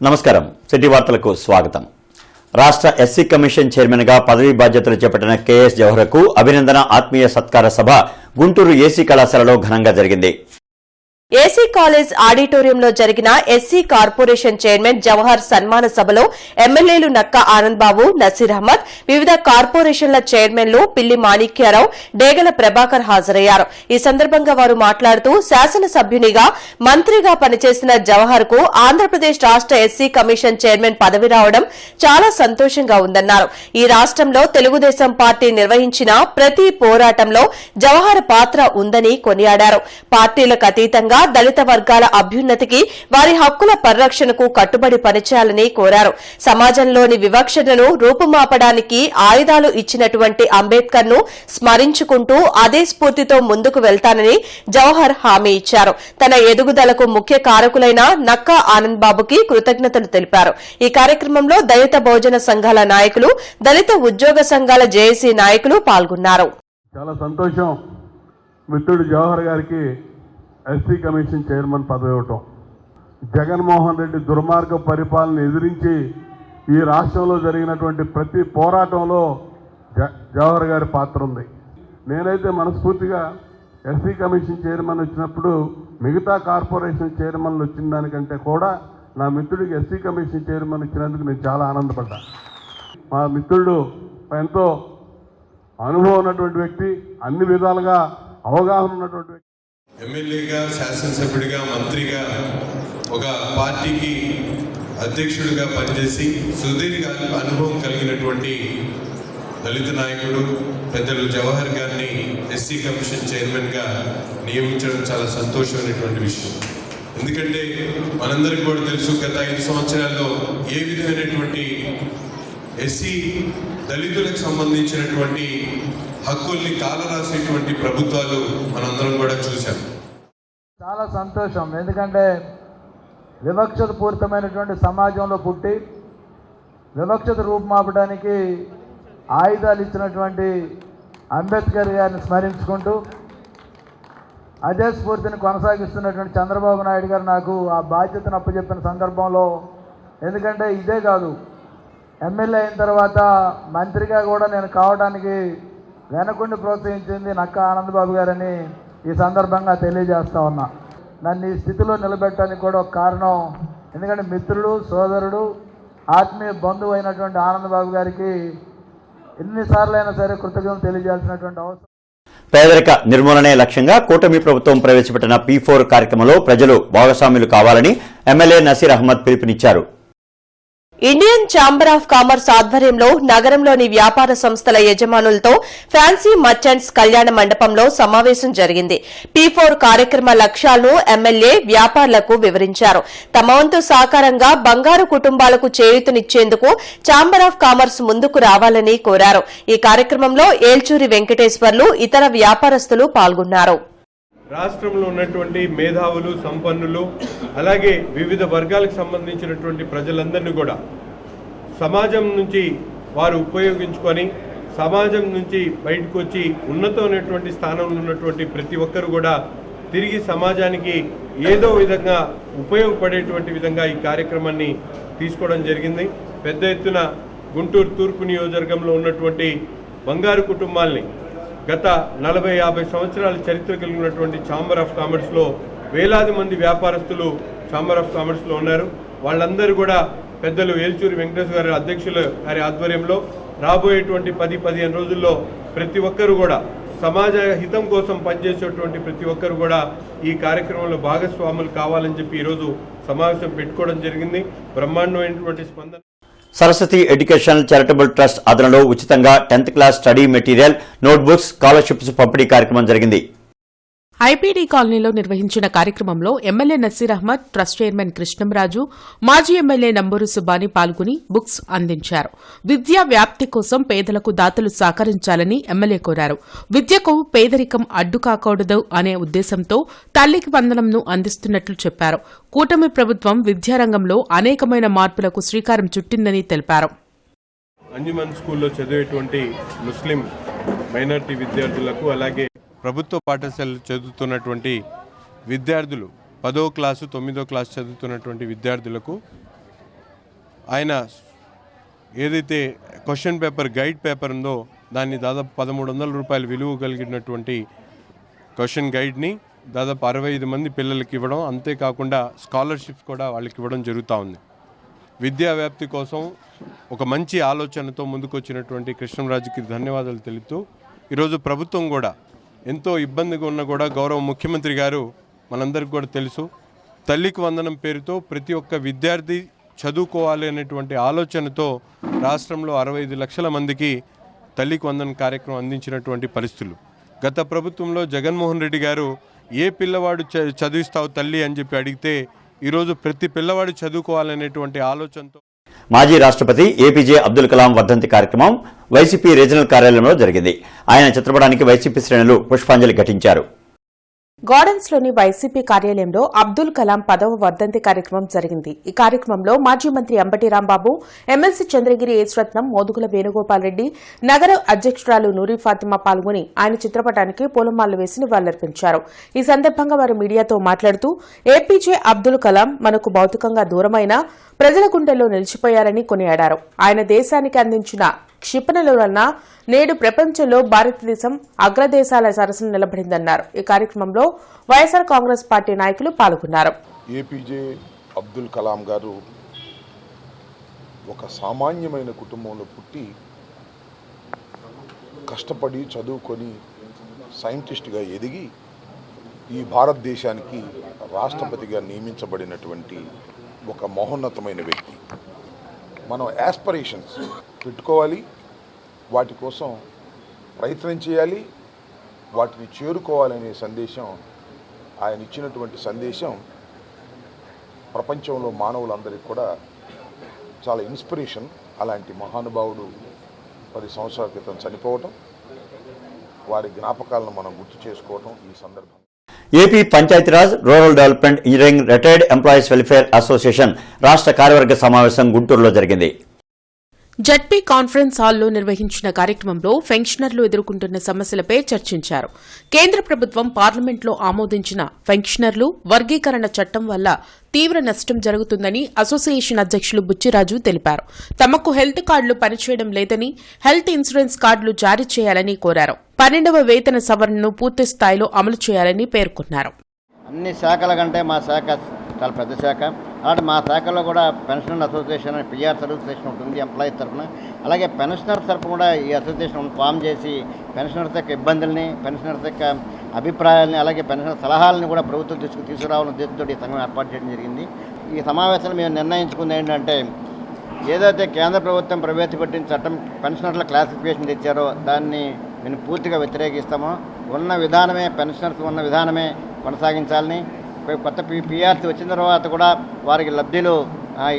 నమస్కారం సిటీ వార్తలకు స్వాగతం. రాష్ట్ర ఎస్సీ కమిషన్ చైర్మన్ గా పదవీ బాధ్యతలు చేపట్టిన కేఎస్ జవహర్కు అభినందన ఆత్మీయ సత్కార సభ గుంటూరు ఏసీ కళాశాలలో ఘనంగా జరిగింది. ఏసీ కాలేజ్ ఆడిటోరియంలో జరిగిన ఎస్సీ కార్పొరేషన్ చైర్మన్ జవహర్ సన్మాన సభలో ఎమ్మెల్యేలు నక్కా ఆనంద్ బాబు, నసీర్ అహ్మద్, వివిధ కార్పొరేషన్ల చైర్మన్లు పిల్లి మాణిక్యారావు, డేగల ప్రభాకర్ హాజరయ్యారు. ఈ సందర్భంగా వారు మాట్లాడుతూ శాసనసభ్యునిగా మంత్రిగా పనిచేసిన జవహర్ కు ఆంధ్రప్రదేశ్ రాష్ట్ర ఎస్సీ కమిషన్ చైర్మన్ పదవి రావడం చాలా సంతోషంగా ఉందన్నారు. ఈ రాష్ట్రంలో తెలుగుదేశం పార్టీ నిర్వహించిన ప్రతి పోరాటంలో జవహర్ పాత్ర ఉందని కొనియాడారు. పార్టీలకు అతీతంగా దళిత వర్గాల అభ్యున్నతికి, వారి హక్కుల పరిరక్షణకు కట్టుబడి పనిచేయాలని కోరారు. సమాజంలోని వివక్షతను రూపుమాపడానికి ఆయుధాలు ఇచ్చినటువంటి అంబేద్కర్ ను స్మరించుకుంటూ అదే స్ఫూర్తితో ముందుకు వెళ్తానని జవహర్ హామీ ఇచ్చారు. తన ఎదుగుదలకు ముఖ్య కారకులైన నక్కా ఆనంద్ బాబుకి కృతజ్ఞతలు తెలిపారు. ఈ కార్యక్రమంలో దళిత బహుజన సంఘాల నాయకులు, దళిత ఉద్యోగ సంఘాల జేఏసీ నాయకులు పాల్గొన్నారు. చాలా సంతోషం మిత్రుడు జవహర్ గారికి ఎస్సీ కమిషన్ చైర్మన్ పదవి ఇవ్వటం. జగన్మోహన్ రెడ్డి దుర్మార్గ పరిపాలన ఎదిరించి ఈ రాష్ట్రంలో జరిగినటువంటి ప్రతి పోరాటంలో జవహర్ గారి పాత్ర ఉంది. నేనైతే మనస్ఫూర్తిగా ఎస్సీ కమిషన్ చైర్మన్ వచ్చినప్పుడు మిగతా కార్పొరేషన్ చైర్మన్లు వచ్చిన దానికంటే కూడా నా మిత్రుడికి ఎస్సీ కమిషన్ చైర్మన్ ఇచ్చినందుకు నేను చాలా ఆనందపడ్డా. మా మిత్రుడు ఎంతో అనుభవం ఉన్నటువంటి వ్యక్తి, అన్ని విధాలుగా అవగాహన ఉన్నటువంటి వ్యక్తి. ఎమ్మెల్యేగా, శాసనసభ్యుడిగా, మంత్రిగా, ఒక పార్టీకి అధ్యక్షుడిగా పనిచేసి సుదీర్ఘ అనుభవం కలిగినటువంటి దళిత నాయకుడు పెద్దలు జవహర్ గారిని ఎస్సీ కమిషన్ చైర్మన్గా నియమించడం చాలా సంతోషమైనటువంటి విషయం. ఎందుకంటే మనందరికీ కూడా తెలుసు, గత 5 సంవత్సరాల్లో ఏ విధమైనటువంటి ఎస్సీ దళితులకు సంబంధించినటువంటి హక్కుల్ని కాలరాసేటువంటి ప్రభుత్వాలు మనందరం కూడా చూశాం. చాలా సంతోషం. ఎందుకంటే వివక్షత పూరితమైనటువంటి సమాజంలో పుట్టి వివక్షత రూపుమాపడానికి ఆయుధాలు ఇచ్చినటువంటి అంబేద్కర్ గారిని స్మరించుకుంటూ అదే స్ఫూర్తిని కొనసాగిస్తున్నటువంటి చంద్రబాబు నాయుడు గారు నాకు ఆ బాధ్యతను అప్పచెప్పిన సందర్భంలో, ఎందుకంటే ఇదే కాదు, ఎమ్మెల్యే అయిన తర్వాత మంత్రిగా కూడా నేను కావడానికి వెనకుండి ప్రోత్సహించింది నక్కా ఆనందబాబు గారని ఈ సందర్భంగా తెలియజేస్తా ఉన్నా. నన్ను ఈ స్థితిలో నిలబెట్టడానికి కూడా ఒక కారణం, ఎందుకంటే మిత్రుడు, సోదరుడు, ఆత్మీయ బంధువు అయినటువంటి ఆనందబాబు గారికి ఎన్నిసార్లు అయినా సరే కృతజ్ఞతలు తెలియజేయాల్సినటువంటి అవసరం. పేదరిక నిర్మూలనే లక్ష్యంగా కూటమి ప్రభుత్వం ప్రవేశపెట్టిన P4 కార్యక్రమంలో ప్రజలు భాగస్వాములు కావాలని ఎమ్మెల్యే నసీర్ అహ్మద్ పిలుపునిచ్చారు. ఇండియన్ ఛాంబర్ ఆఫ్ కామర్స్ ఆధ్వర్యంలో నగరంలోని వ్యాపార సంస్థల యజమానులతో ఫ్యాన్సీ మర్చెంట్స్ కళ్యాణ మండపంలో సమావేశం జరిగింది. P4 కార్యక్రమ లక్ష్యాలను ఎమ్మెల్యే వ్యాపారులకు వివరించారు. తమ వంతు సహకారంగా బంగారు కుటుంబాలకు చేయూతనిచ్చేందుకు ఛాంబర్ ఆఫ్ కామర్స్ ముందుకు రావాలని కోరారు. ఈ కార్యక్రమంలో ఏల్చూరి వెంకటేశ్వర్లు, ఇతర వ్యాపారస్తులు పాల్గొన్నారు. రాష్ట్రంలో ఉన్నటువంటి మేధావులు, సంపన్నులు, అలాగే వివిధ వర్గాలకు సంబంధించినటువంటి ప్రజలందరినీ కూడా సమాజం నుంచి వారు ఉపయోగించుకొని సమాజం నుంచి బయటకు వచ్చి ఉన్నతమైనటువంటి స్థానంలో ఉన్నటువంటి ప్రతి ఒక్కరు కూడా తిరిగి సమాజానికి ఏదో విధంగా ఉపయోగపడేటువంటి విధంగా ఈ కార్యక్రమాన్ని తీసుకోవడం జరిగింది. పెద్ద ఎత్తున గుంటూరు తూర్పు నియోజకవర్గంలో ఉన్నటువంటి బంగారు కుటుంబాల్ని గత 40-50 సంవత్సరాల చరిత్ర కలిగినటువంటి ఛాంబర్ ఆఫ్ కామర్స్లో వేలాది మంది వ్యాపారస్తులు ఛాంబర్ ఆఫ్ కామర్స్లో ఉన్నారు. వాళ్ళందరూ కూడా పెద్దలు ఏల్చూరి వెంకటేశ్వర గారి అధ్యక్షుల గారి ఆధ్వర్యంలో రాబోయేటువంటి 10-15 రోజుల్లో ప్రతి ఒక్కరు కూడా సమాజ హితం కోసం పనిచేసేటువంటి ప్రతి ఒక్కరు కూడా ఈ కార్యక్రమంలో భాగస్వాములు కావాలని చెప్పి ఈరోజు సమావేశం పెట్టుకోవడం జరిగింది. బ్రహ్మాండమైనటువంటి స్పందన. సరస్వతి ఎడ్యుకేషనల్ చారిటబుల్ ట్రస్ట్ ఆధ్వర్యంలో ఉచితంగా 10th class study material, notebooks, scholarships పంపిణీ కార్యక్రమం జరిగింది. ఐపీడీ కాలనీలో నిర్వహించిన కార్యక్రమంలో MLA Naseer Ahmed, trust chairman Krishnamraju, మాజీ ఎమ్మెల్యే నంబూరు సుబ్బాని పాల్గొని బుక్స్ అందించారు. విద్యా వ్యాప్తి కోసం పేదలకు దాతలు సహకరించాలని ఎమ్మెల్యే కోరారు. విద్యకు పేదరికం అడ్డు కాకూడదు అనే ఉద్దేశంతో తల్లికి వందనంను అందిస్తున్నట్లు చెప్పారు. కూటమి ప్రభుత్వం విద్యారంగంలో అనేకమైన మార్పులకు శ్రీకారం చుట్టిందని తెలిపారు. అంజుమన్ స్కూల్లో చదివేటువంటి ముస్లిం మైనారిటీ విద్యార్థులకు, అలాగే ప్రభుత్వ పాఠశాలలు చదువుతున్నటువంటి విద్యార్థులు 10వ క్లాసు 9వ క్లాసు చదువుతున్నటువంటి విద్యార్థులకు ఆయన ఏదైతే క్వశ్చన్ పేపర్ గైడ్ పేపర్ ఉందో దాన్ని దాదాపు 1,300 రూపాయలు విలువ కలిగినటువంటి క్వశ్చన్ గైడ్ని దాదాపు 65 మంది పిల్లలకి ఇవ్వడం, అంతేకాకుండా స్కాలర్షిప్స్ కూడా వాళ్ళకి ఇవ్వడం జరుగుతూ ఉంది. విద్యా వ్యాప్తి కోసం ఒక మంచి ఆలోచనతో ముందుకొచ్చినటువంటి కృష్ణంరాజుకి ధన్యవాదాలు తెలుపుతూ, ఈరోజు ప్రభుత్వం కూడా ఎంతో ఇబ్బందిగా ఉన్న కూడా గౌరవ ముఖ్యమంత్రి గారు మనందరికీ కూడా తెలుసు, తల్లికి వందనం పేరుతో ప్రతి ఒక్క విద్యార్థి చదువుకోవాలి అనేటువంటి ఆలోచనతో రాష్ట్రంలో 65 లక్షల మందికి తల్లికి వందనం కార్యక్రమం అందించినటువంటి పరిస్థితులు. గత ప్రభుత్వంలో జగన్మోహన్ రెడ్డి గారు ఏ పిల్లవాడు చదివిస్తావు తల్లి అని చెప్పి అడిగితే ఈరోజు ప్రతి పిల్లవాడు చదువుకోవాలనేటువంటి ఆలోచనతో మాజీ రాష్ట్రపతి ఏపీజే అబ్దుల్ కలాం వర్ధంతి కార్యక్రమం వైసీపీ రీజనల్ కార్యాలయంలో జరిగింది. ఆయన చిత్రపటానికి వైసీపీ శ్రేణులు పుష్పాంజలి ఘటించారు. గార్డెన్స్ లోని వైసీపీ కార్యాలయంలో అబ్దుల్ కలాం 10వ వర్ధంతి కార్యక్రమం జరిగింది. ఈ కార్యక్రమంలో మాజీ మంత్రి అంబటి రాంబాబు, ఎమ్మెల్సీ చంద్రగిరి ఏశ్రత్నం, మోదుగుల వేణుగోపాల్ రెడ్డి, నగర అధ్యక్షురాలు నూరి ఫాతిమా పాల్గొని ఆయన చిత్రపటానికి పూలమాలలు వేసి నివాళులర్పించారు. ఈ సందర్భంగా వారు మీడియాతో మాట్లాడుతూ ఏపీజే అబ్దుల్ కలాం మనకు భౌతికంగా దూరమైన ప్రజల గుండెల్లో నిలిచిపోయారని కొనియాడారు. ఆయన దేశానికి అందించిన క్షిపణుల వలన నేడు ప్రపంచంలో భారతదేశం అగ్రదేశాల సరసన నిలబడిందన్నారు. ఈ కార్యక్రమంలో వైఎస్ఆర్ కాంగ్రెస్ పార్టీ నాయకులు పాల్గొన్నారు. ఏపీజే అబ్దుల్ కలాం గారు ఒక సామాన్యమైన కుటుంబంలో పుట్టి కష్టపడి చదువుకొని సైంటిస్ట్గా ఎదిగి ఈ భారతదేశానికి రాష్ట్రపతిగా నియమించబడినటువంటి ఒక మహోన్నతమైన వ్యక్తి. మనం యాస్పిరేషన్స్ పెట్టుకోవాలి, వాటి కోసం ప్రయత్నం చేయాలి, వాటిని చేరుకోవాలనే సందేశం, ఆయన ఇచ్చినటువంటి సందేశం ప్రపంచంలో మానవులందరికీ కూడా చాలా ఇన్స్పిరేషన్. అలాంటి మహానుభావుడు 10 సంవత్సరాల క్రితం చనిపోవటం, వారి జ్ఞాపకాలను మనం గుర్తు చేసుకోవటం ఈ సందర్భం. AP Panchayati Raj rural development engineering retired employees welfare association రాష్ట్ర కార్యవర్గ సమావేశం గుంటూరులో జరిగింది. జడ్పీ కాన్ఫరెన్స్ హాల్లో నిర్వహించిన కార్యక్రమంలో పెన్షనర్లు ఎదుర్కొంటున్న సమస్యలపై చర్చించారు. కేంద్ర ప్రభుత్వం పార్లమెంట్లో ఆమోదించిన పెన్షనర్లు వర్గీకరణ చట్టం వల్ల తీవ్ర నష్టం జరుగుతుందని అసోసియేషన్ అధ్యక్షులు బుచ్చిరాజు తెలిపారు. తమకు హెల్త్ కార్డులు పనిచేయడం లేదని, హెల్త్ ఇన్సూరెన్స్ కార్డులు జారీ చేయాలని కోరారు. 12వ వేతన సవరణను పూర్తి స్థాయిలో అమలు చేయాలని పేర్కొన్నారు. అన్ని శాఖల కంటే మా శాఖ చాలా పెద్ద శాఖ. అలాంటి మా శాఖలో కూడా పెన్షనర్ అసోసియేషన్ అని పిఆర్ అసోసియేషన్ ఉంటుంది ఎంప్లాయీస్ తరఫున. అలాగే పెన్షనర్స్ తరఫున కూడా ఈ అసోసియేషన్ ఫామ్ చేసి పెన్షనర్స్ యొక్క ఇబ్బందుల్ని, పెన్షనర్స్ యొక్క అభిప్రాయాలని, అలాగే పెన్షనర్ సలహాలను కూడా ప్రభుత్వం తీసుకురావాలని ఉద్దేశంతో ఈ సంఘం ఏర్పాటు చేయడం జరిగింది. ఈ సమావేశంలో మేము నిర్ణయించుకుంది ఏంటంటే, ఏదైతే కేంద్ర ప్రభుత్వం ప్రవేశపెట్టిన చట్టం పెన్షనర్ల క్లాసిఫికేషన్ తెచ్చారో దాన్ని మేము పూర్తిగా వ్యతిరేకిస్తామో, ఉన్న విధానమే పెన్షనర్స్ ఉన్న విధానమే కొనసాగించాలని, కొత్త పిఆర్సీ వచ్చిన తర్వాత కూడా వారికి లబ్ధిలో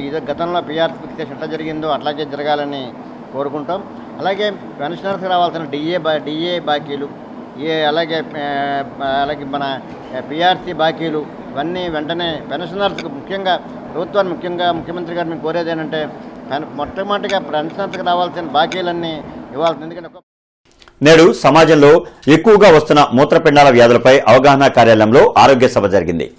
ఇది గతంలో పిఆర్సీ ఫిక్సేషన్ ఎట్లా జరిగిందో అట్లాగే జరగాలని కోరుకుంటాం. అలాగే పెన్షనర్స్కి రావాల్సిన డిఏ బాకీలు, అలాగే మన పిఆర్సీ బాకీలు ఇవన్నీ వెంటనే పెన్షనర్స్కి ముఖ్యంగా ప్రభుత్వాన్ని ముఖ్యమంత్రి గారు మేము కోరేది ఏంటంటే మొట్టమొదటిగా పెన్షనర్స్కి రావాల్సిన బాకీలన్నీ ఇవ్వాల్సింది. ఎందుకంటే నేడు సమాజంలో ఎక్కువగా వస్తున్న మూత్రపిండాల వ్యాధులపై అవగాహన కార్యాలయంలో ఆరోగ్య సభ జరిగింది.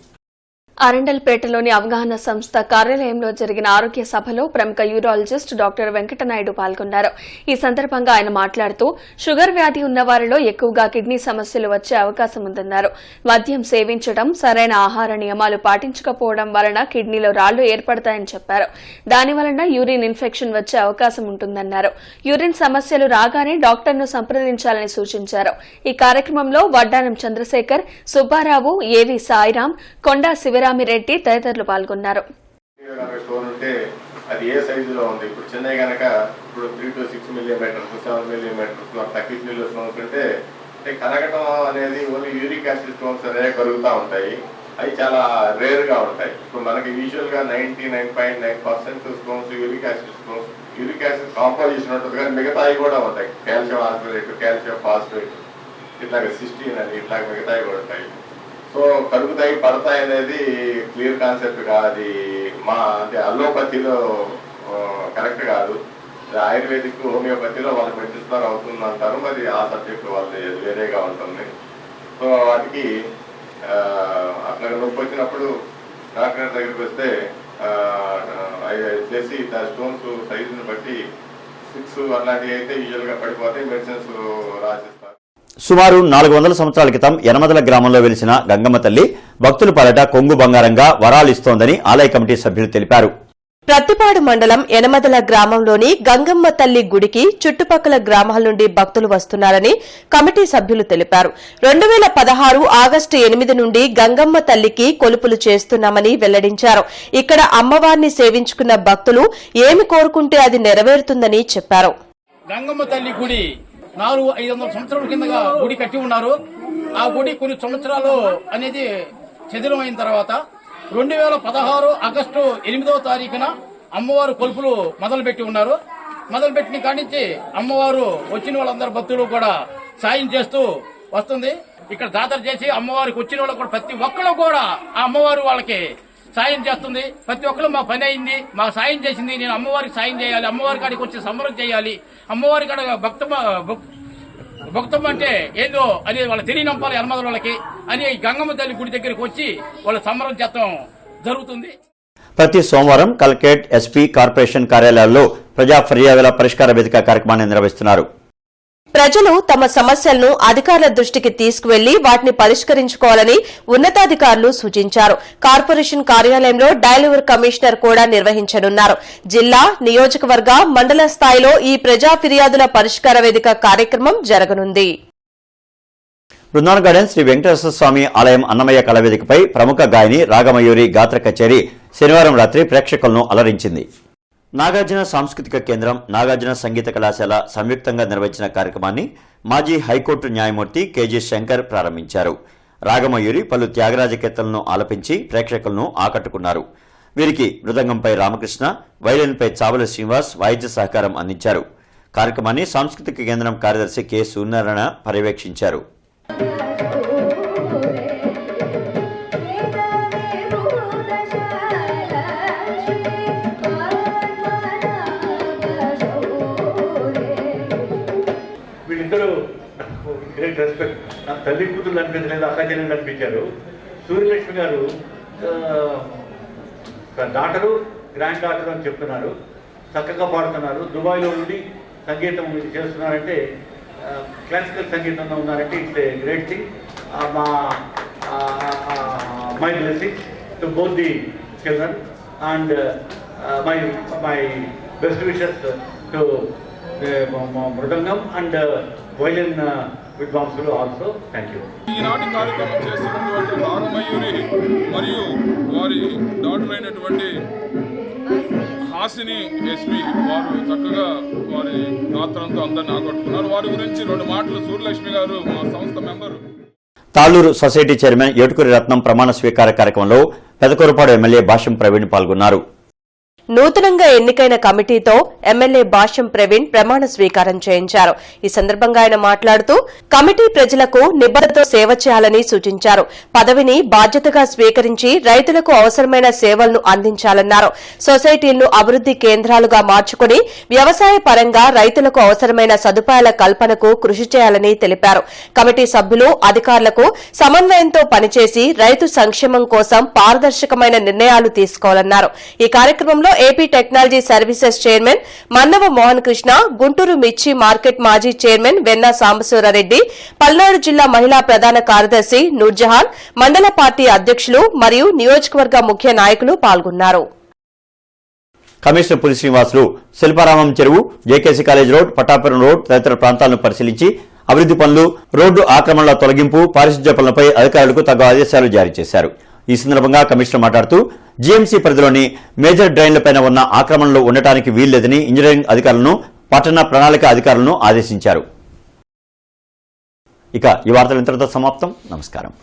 అరండల్పేటలోని అవగాహన సంస్థ కార్యాలయంలో జరిగిన ఆరోగ్య సభలో ప్రముఖ యూరాలజిస్ట్ డాక్టర్ వెంకటనాయుడు పాల్గొన్నారు. ఈ సందర్భంగా ఆయన మాట్లాడుతూ షుగర్ వ్యాధి ఉన్న వారిలో ఎక్కువగా కిడ్నీ సమస్యలు వచ్చే అవకాశం ఉందన్నారు. మద్యం సేవించడం, సరైన ఆహార నియమాలు పాటించకపోవడం వలన కిడ్నీలో రాళ్లు ఏర్పడతాయని చెప్పారు. దాని వలన యూరిన్ ఇన్ఫెక్షన్ వచ్చే అవకాశం ఉంటుందన్నారు. యూరిన్ సమస్యలు రాగానే డాక్టర్ను సంప్రదించాలని సూచించారు. ఈ కార్యక్రమంలో వడ్డానం చంద్రశేఖర్, సుబ్బారావు, ఏవి సాయిరాం, కొండా శివరామిరెడ్డి తదితరులు పాల్గొన్నారు. అది ఏ సైజులో ఉంది, ఇప్పుడు చెన్నై కనుక ఇప్పుడు 3 to 6 మిల్లీమీటర్స్ 7 మిల్లీమీటర్స్ అట్లా కిడ్నీలో స్టోన్స్ ఉంటే కరగటం అనేది ఓన్లీ యూరిక్ యాసిడ్ స్టోన్స్ అనేవి కరుగుతూ ఉంటాయి. అవి చాలా రేర్గా ఉంటాయి. ఇప్పుడు మనకి యూజువల్గా 99.9% stones uric acid stones, uric acid composition ఉంటుంది. కానీ మిగతాయి కూడా ఉంటాయి, కాల్షియం ఆల్కలేట్, కాల్షియం ఫాస్ఫేట్, ఇట్లాగ సిస్టీన్ అని ఇట్లాగ మిగతాయి కూడా ఉంటాయి. సో కరుగుతాయి, పడతాయి అనేది క్లియర్ కాన్సెప్ట్ కాదు. అది అంటే అల్లోపతిలో కరెక్ట్ కాదు. ఆయుర్వేదిక్, హోమియోపతిలో వాళ్ళకి మెడిసిన్ ద్వారా అవుతుంది అంటారు. మరి ఆ సబ్జెక్ట్ వాళ్ళది వేరేగా ఉంటుంది. సో వాటికి అట్లా నొప్పి వచ్చినప్పుడు డాక్టర్ దగ్గరికి వస్తే చేసి స్టోన్స్ సైజుని బట్టి 6 అలాంటివి అయితే యూజువల్గా పడిపోతాయి, మెడిసిన్స్ రాసిస్తారు. సుమారు 400 సంవత్సరాల క్రితం యనమదల గ్రామంలో వెలిసిన గంగమ్మ తల్లి భక్తుల పాలట కొంగు బంగారంగా వరాలిస్తోందని ఆలయ కమిటీ సభ్యులు తెలిపారు. ప్రత్తిపాడు మండలం యనమదల గ్రామంలోని గంగమ్మ తల్లి గుడికి చుట్టుపక్కల గ్రామాల నుండి భక్తులు వస్తున్నారని కమిటీ సభ్యులు తెలిపారు. 2016 ఆగస్టు 8 నుండి గంగమ్మ తల్లికి కొలుపులు చేస్తున్నామని వెల్లడించారు. ఇక్కడ అమ్మవారిని సేవించుకున్న భక్తులు ఏమి కోరుకుంటే అది నెరవేరుతుందని చెప్పారు. గంగమ్మ తల్లి గుడి 400-500 సంవత్సరాల కిందగా గుడి కట్టి ఉన్నారు. ఆ గుడి కొన్ని సంవత్సరాలు అనేది శిథిలం అయిన తర్వాత 2016 ఆగస్టు 8వ తారీఖున అమ్మవారు కొలుపులు మొదలుపెట్టి ఉన్నారు. మొదలుపెట్టిన కాడి నుంచి అమ్మవారు వచ్చిన వాళ్ళందరూ భక్తులు కూడా సాయం చేస్తూ వస్తుంది. ఇక్కడ జాతర చేసి అమ్మవారికి వచ్చిన వాళ్ళు కూడా ప్రతి ఒక్కరు కూడా ఆ అమ్మవారు వాళ్ళకి సాయం చేస్తుంది. ప్రతి ఒక్కరు మా పని అయింది, మాకు సాయం చేసింది, నేను అమ్మవారికి సాయం చేయాలి, అమ్మవారి కాడికి వచ్చి సంబరం చేయాలి, అమ్మవారి కాడ భక్తం అంటే ఏందో అని వాళ్ళు తెలియనంపాలి యనమదల వాళ్ళకి అని గంగమ్మ తల్లి గుడి దగ్గరికి వచ్చి వాళ్ళు సంబరం చేస్తాం జరుగుతుంది. ప్రతి సోమవారం కలెక్టరేట్, ఎస్పీ, కార్పొరేషన్ కార్యాలయాల్లో ప్రజా ఫిర్యాదుల పరిష్కార వేదిక కార్యక్రమాన్ని నిర్వహిస్తున్నారు. ప్రజలు తమ సమస్యలను అధికారుల దృష్టికి తీసుకువెళ్లి వాటిని పరిష్కరించుకోవాలని ఉన్నతాధికారులు సూచించారు. కార్పొరేషన్ కార్యాలయంలో డైలివర్ కమిషనర్ కూడా నిర్వహించనున్నారు. జిల్లా, నియోజకవర్గ, మండల స్థాయిలో ఈ ప్రజా ఫిర్యాదుల పరిష్కార వేదిక కార్యక్రమం జరగనుంది. బృందావన్ గార్డెన్ శ్రీ వెంకటేశ్వర స్వామి ఆలయం అన్నమయ్య కళావేదికపై ప్రముఖ గాయని రాగమయూరి గాత్ర కచేరీ శనివారం రాత్రి ప్రేక్షకులను అలరించింది. నాగార్జున సాంస్కృతిక కేంద్రం, నాగార్జున సంగీత కళాశాల సంయుక్తంగా నిర్వహించిన కార్యక్రమాన్ని మాజీ హైకోర్టు న్యాయమూర్తి కేజీ శంకర్ ప్రారంభించారు. రాగమయూరి పలు త్యాగరాజ కీర్తనలను ఆలపించి ప్రేక్షకులను ఆకట్టుకున్నారు. వీరికి మృదంగంపై రామకృష్ణ, వైలిన్పై చావల శ్రీనివాస్ వాయిద్య సహకారం అందించారు. కార్యక్రమాన్ని సాంస్కృతిక కేంద్రం కార్యదర్శి కె సూర్యనారాయణ పర్యవేక్షించారు. వీళ్ళిద్దరూ గ్రేట్ రెస్పెక్ట్. నాకు తల్లి కూతురు అనిపించలేదు, అక్క చెల్లెలు అనిపించారు. సూర్యలక్ష్మి గారు డాటరు, గ్రాండ్ డాటర్ అని చెప్తున్నారు, చక్కగా పాడుతున్నారు. దుబాయ్లో ఉండి సంగీతం చేస్తున్నారంటే, క్లాసికల్ సంగీతంలో ఉన్నారంటే it's a great thing. My blessings to both the children and my best wishes to mridangam and violin విద్వాంసులు ఆల్సో. Thank you. ఈనాటి కార్యక్రమం చేస్తున్నటువంటి రాగమయూరి మరియు వారి డాటర్ అయినటువంటి హాసిని ఎస్పీ వారు చక్కగా వారి గాత్రంతో అందరిని ఆకట్టుకున్నారు. వారి గురించి 2 మాటలు సూర్యలక్ష్మి గారు, మా సంస్థ member. Talluru society chairman Etukuri Ratnam ప్రమాణ స్వీకార కార్యక్రమంలో పెదకూరపాడు ఎమ్మెల్యే భాష్యం ప్రవీణ్ పాల్గొన్నారు. నూతనంగా ఎన్నికైన కమిటీతో ఎమ్మెల్యే భాష్యం ప్రవీణ్ ప్రమాణ స్వీకారం చేయించారు. ఈ సందర్భంగా ఆయన మాట్లాడుతూ కమిటీ ప్రజలకు నిబద్ధతతో సేవ చేయాలని సూచించారు. పదవిని బాధ్యతగా స్వీకరించి రైతులకు అవసరమైన సేవలను అందించాలన్నారు. సొసైటీలను అభివృద్ది కేంద్రాలుగా మార్చుకుని వ్యవసాయ పరంగా రైతులకు అవసరమైన సదుపాయాల కల్పనకు కృషి చేయాలని తెలిపారు. కమిటీ సభ్యులు, అధికారులకు సమన్వయంతో పనిచేసి రైతు సంక్షేమం కోసం పారదర్శకమైన నిర్ణయాలు తీసుకోవాలన్నారు. ఈ కార్యక్రమంలో AP technology services chairman Mannava Mohan Krishna, Guntur మిర్చి మార్కెట్ మాజీ చైర్మన్ వెన్నా సాంబశివరారెడ్డి, పల్నాడు జిల్లా మహిళా ప్రధాన కార్యదర్శి నూర్జహాన్, మండల పార్టీ అధ్యక్షులు మరియు నియోజకవర్గ ముఖ్య నాయకులు పాల్గొన్నారు. కమిషనర్ పులి శ్రీనివాసులు శిల్పారామం చెరువు, JKC college road, Patapuram road తదితర ప్రాంతాలను పరిశీలించి అభివృద్ది పనులు, రోడ్డు ఆక్రమణల తొలగింపు, పారిశుధ్య పనులపై అధికారులకు తగు ఆదేశాలు జారీ చేశారు. ఈ సందర్భంగా కమిషనర్ మాట్లాడుతూ జీఎంసీ పరిధిలోని మేజర్ డ్రైన్లపై ఉన్న ఆక్రమణలు ఉండటానికి వీల్లేదని ఇంజనీరింగ్ అధికారులను, పట్టణ ప్రణాళిక అధికారులను ఆదేశించారు. ఇక ఈ వార్తలు ఇంతటితో సమాప్తం. నమస్కారం.